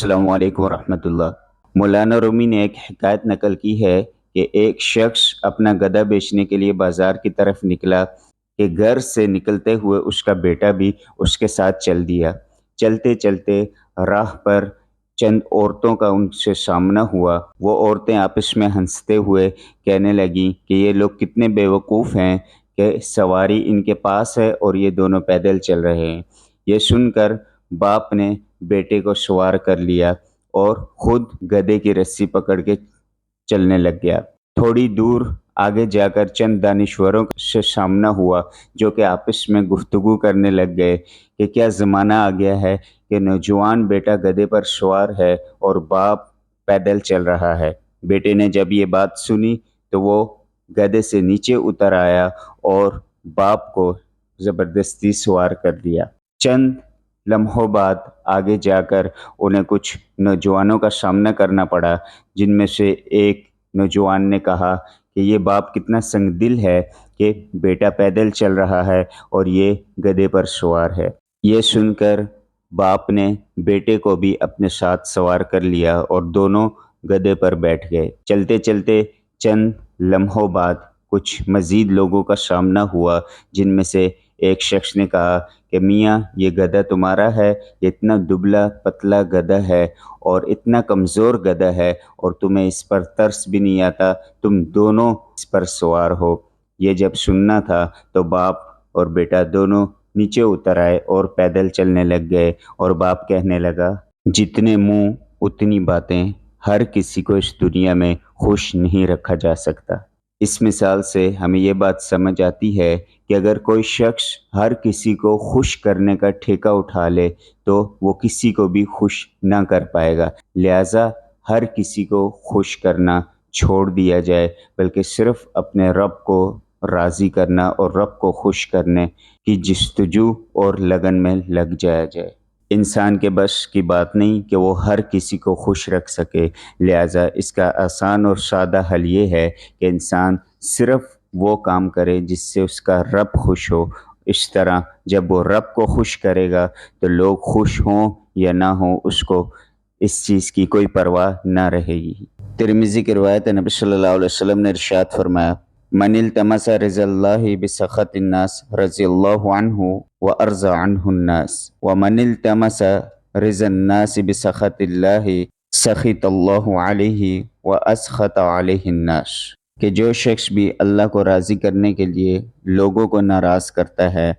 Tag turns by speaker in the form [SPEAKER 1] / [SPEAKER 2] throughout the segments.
[SPEAKER 1] السلام علیکم ورحمۃ اللہ۔ مولانا رومی نے ایک حکایت نقل کی ہے کہ ایک شخص اپنا گدھا بیچنے کے لیے بازار کی طرف نکلا کہ گھر سے نکلتے ہوئے اس کا بیٹا بھی اس کے ساتھ چل دیا۔ چلتے چلتے راہ پر چند عورتوں کا ان سے سامنا ہوا۔ وہ عورتیں آپس میں ہنستے ہوئے کہنے لگیں کہ یہ لوگ کتنے بیوقوف ہیں کہ سواری ان کے پاس ہے اور یہ دونوں پیدل چل رہے ہیں۔ یہ سن کر باپ نے بیٹے کو سوار کر لیا اور خود گدھے کی رسی پکڑ کے چلنے لگ گیا۔ تھوڑی دور آگے جا کر چند دانشوروں سے سامنا ہوا جو کہ آپس میں گفتگو کرنے لگ گئے کہ کیا زمانہ آ گیا ہے کہ نوجوان بیٹا گدھے پر سوار ہے اور باپ پیدل چل رہا ہے۔ بیٹے نے جب یہ بات سنی تو وہ گدھے سے نیچے اتر آیا اور باپ کو زبردستی سوار کر دیا۔ چند لمحوں بعد آگے جا کر انہیں کچھ نوجوانوں کا سامنا کرنا پڑا، جن میں سے ایک نوجوان نے کہا کہ یہ باپ کتنا سنگ دل ہے کہ بیٹا پیدل چل رہا ہے اور یہ گدھے پر سوار ہے۔ یہ سن کر باپ نے بیٹے کو بھی اپنے ساتھ سوار کر لیا اور دونوں گدھے پر بیٹھ گئے۔ چلتے چلتے چند لمحوں بعد کچھ مزید لوگوں کا سامنا ہوا، جن میں سے ایک شخص نے کہا کہ میاں یہ گدھا تمہارا ہے، یہ اتنا دبلا پتلا گدھا ہے اور اتنا کمزور گدھا ہے اور تمہیں اس پر ترس بھی نہیں آتا، تم دونوں اس پر سوار ہو۔ یہ جب سننا تھا تو باپ اور بیٹا دونوں نیچے اتر آئے اور پیدل چلنے لگ گئے اور باپ کہنے لگا، جتنے منہ اتنی باتیں، ہر کسی کو اس دنیا میں خوش نہیں رکھا جا سکتا۔ اس مثال سے ہمیں یہ بات سمجھ آتی ہے کہ اگر کوئی شخص ہر کسی کو خوش کرنے کا ٹھیکہ اٹھا لے تو وہ کسی کو بھی خوش نہ کر پائے گا۔ لہٰذا ہر کسی کو خوش کرنا چھوڑ دیا جائے، بلکہ صرف اپنے رب کو راضی کرنا اور رب کو خوش کرنے کی جستجو اور لگن میں لگ جایا جائے۔ انسان کے بس کی بات نہیں کہ وہ ہر کسی کو خوش رکھ سکے، لہٰذا اس کا آسان اور سادہ حل یہ ہے کہ انسان صرف وہ کام کرے جس سے اس کا رب خوش ہو۔ اس طرح جب وہ رب کو خوش کرے گا تو لوگ خوش ہوں یا نہ ہوں اس کو اس چیز کی کوئی پرواہ نہ رہے گی۔ ترمذی کی روایت ہے، نبی صلی اللہ علیہ وسلم نے ارشاد فرمایا، من التمس رضا اللہ بسخط الناس رضی اللہ عنہ وارضى عنہ الناس ومن التمس رضا الناس بسخط اللہ سخط اللہ علیہ واسخط علیہ الناس، کہ جو شخص بھی اللہ کو راضی کرنے کے لیے لوگوں کو ناراض کرتا ہے،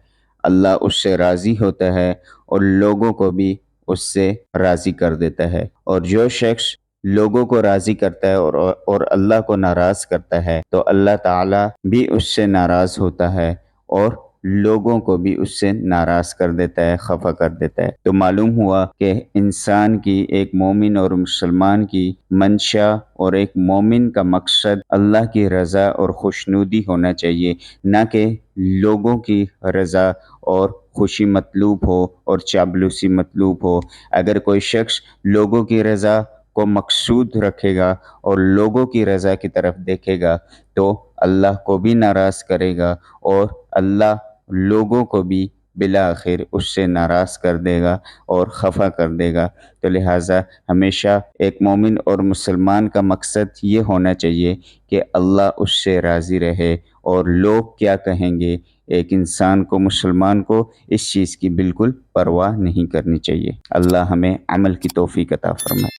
[SPEAKER 1] اللہ اس سے راضی ہوتا ہے اور لوگوں کو بھی اس سے راضی کر دیتا ہے، اور جو شخص لوگوں کو راضی کرتا ہے اور اللہ کو ناراض کرتا ہے تو اللہ تعالیٰ بھی اس سے ناراض ہوتا ہے اور لوگوں کو بھی اس سے ناراض کر دیتا ہے، خفا کر دیتا ہے۔ تو معلوم ہوا کہ انسان کی، ایک مومن اور مسلمان کی منشا اور ایک مومن کا مقصد اللہ کی رضا اور خوشنودی ہونا چاہیے، نہ کہ لوگوں کی رضا اور خوشی مطلوب ہو اور چاپلوسی مطلوب ہو۔ اگر کوئی شخص لوگوں کی رضا کو مقصود رکھے گا اور لوگوں کی رضا کی طرف دیکھے گا تو اللہ کو بھی ناراض کرے گا اور اللہ لوگوں کو بھی بالآخر اس سے ناراض کر دے گا اور خفا کر دے گا۔ تو لہٰذا ہمیشہ ایک مومن اور مسلمان کا مقصد یہ ہونا چاہیے کہ اللہ اس سے راضی رہے، اور لوگ کیا کہیں گے، ایک انسان کو، مسلمان کو اس چیز کی بالکل پرواہ نہیں کرنی چاہیے۔ اللہ ہمیں عمل کی توفیق عطا فرمائے۔